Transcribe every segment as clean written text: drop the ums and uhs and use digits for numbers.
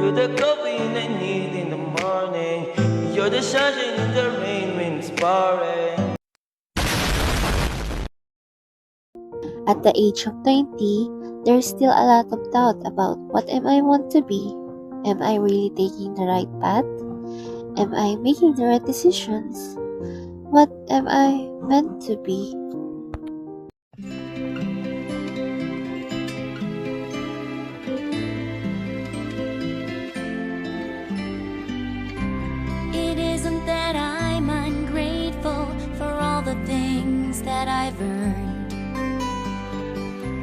You're the coffee I need in the morning. You're the sunshine in the rain when it's pouring. At the age of 20, there's still a lot of doubt about what am I want to be? Am I really taking the right path? Am I making the right decisions? What am I meant to be? It isn't that I'm ungrateful for all the things that I've earned,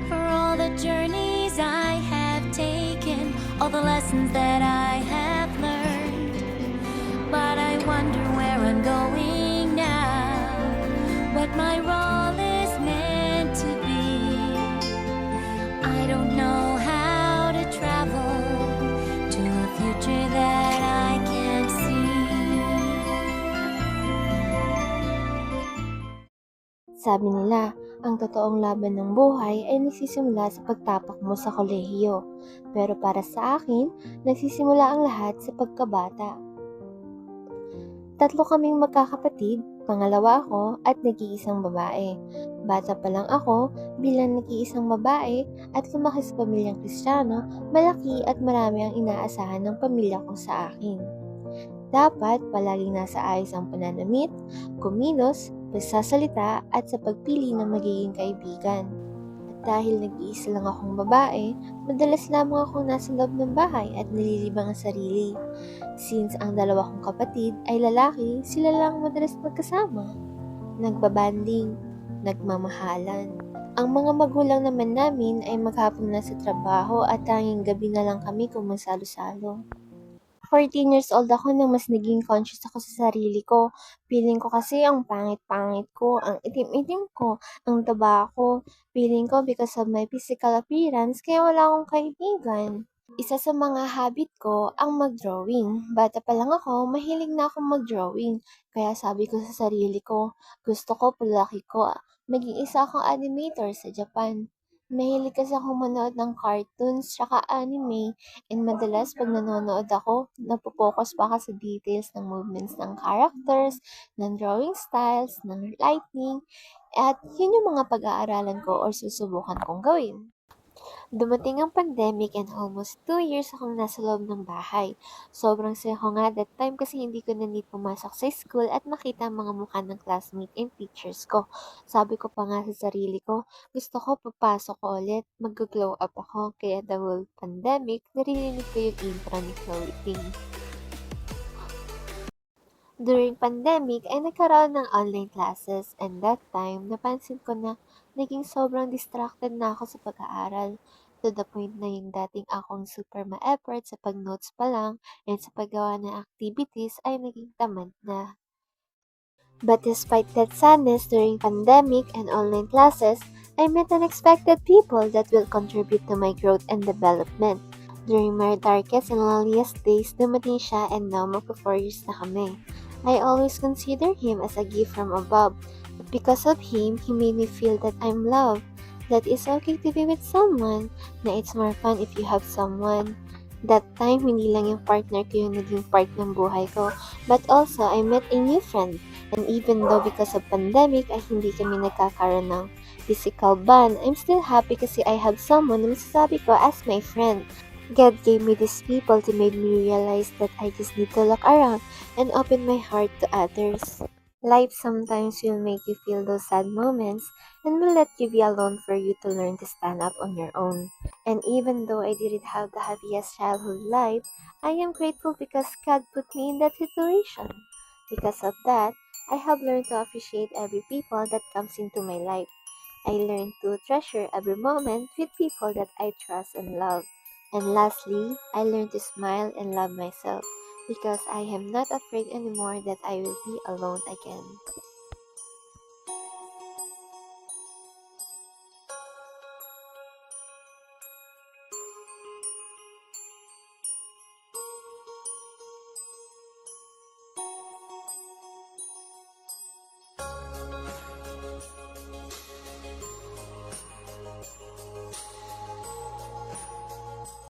for all the journeys I have taken, all the lessons that I have learned. But I wonder where I'm going now, what my role is meant to be. I don't know how to travel to a future that I can't see. Sabi nila, ang totoong laban ng buhay ay nagsisimula sa pagtapak mo sa kolehiyo. Pero para sa akin, nagsisimula ang lahat sa pagkabata. Tatlo kaming magkakapatid, pangalawa ako at nag-iisang babae. Bata pa lang ako bilang nag-iisang babae at lumaki sa pamilyang Kristiyano, malaki at marami ang inaasahan ng pamilya ko sa akin. Dapat palaging nasa ayos ang pananamit, kumilos, pagsasalita at sa pagpili ng magiging kaibigan. At dahil nag-iisa lang akong babae, madalas lamang akong nasa loob ng bahay at nalilibang ang sarili. Since ang dalawa kong kapatid ay lalaki, sila lang madalas magkasama. Nagbabanding, nagmamahalan. Ang mga magulang naman namin ay maghapon na sa trabaho at tanging gabi na lang kami kung magsalo-salo. 14 years old ako nang mas naging conscious ako sa sarili ko. Feeling ko kasi ang pangit-pangit ko, ang itim-itim ko, ang taba ko. Feeling ko because of my physical appearance kaya wala akong kaibigan. Isa sa mga habit ko ang mag-drawing. Bata pa lang ako, mahilig na akong mag-drawing. Kaya sabi ko sa sarili ko, gusto ko paglaki ko, maging isa akong animator sa Japan. Mahilig kasi akong manood ng cartoons tsaka anime, and madalas pag nanonood ako, napopokus pa ako sa details ng movements ng characters, ng drawing styles, ng lighting, at yun yung mga pag-aaralan ko or susubukan kong gawin. Dumating ang pandemic and almost 2 years akong nasa loob ng bahay. Sobrang saya ko nga that time kasi hindi ko na need pumasok sa school at makita ang mga mukha ng classmate and teachers ko. Sabi ko pa nga sa sarili ko, gusto ko papasok ko ulit, mag-glow up ako. Kaya the whole pandemic, naririnig ko yung intro ni Chloe Ting. During pandemic ay nagkaroon ng online classes, and that time napansin ko na naging sobrang distracted na ako sa pag-aaral. To the point na yung dating akong super ma-effort sa pag-notes pa lang and sa paggawa ng activities ay naging tamad na. But despite that sadness during pandemic and online classes, I met unexpected people that will contribute to my growth and development. During my darkest and loneliest days, dumating siya and now magpo 4 years na kami. I always consider him as a gift from above. But because of him, he made me feel that I'm loved, that it's okay to be with someone, na it's more fun if you have someone. That time, hindi lang yung partner ko yung naging part ng buhay ko, but also I met a new friend. And even though because of pandemic ay hindi kami nagkakaroon ng physical bond, I'm still happy kasi I have someone na masasabi ko as my friend. God gave me these people to make me realize that I just need to look around and open my heart to others. Life sometimes will make you feel those sad moments and will let you be alone for you to learn to stand up on your own. And even though I didn't have the happiest childhood life, I am grateful because God put me in that situation. Because of that, I have learned to appreciate every people that comes into my life. I learned to treasure every moment with people that I trust and love. And lastly, I learned to smile and love myself because I am not afraid anymore that I will be alone again.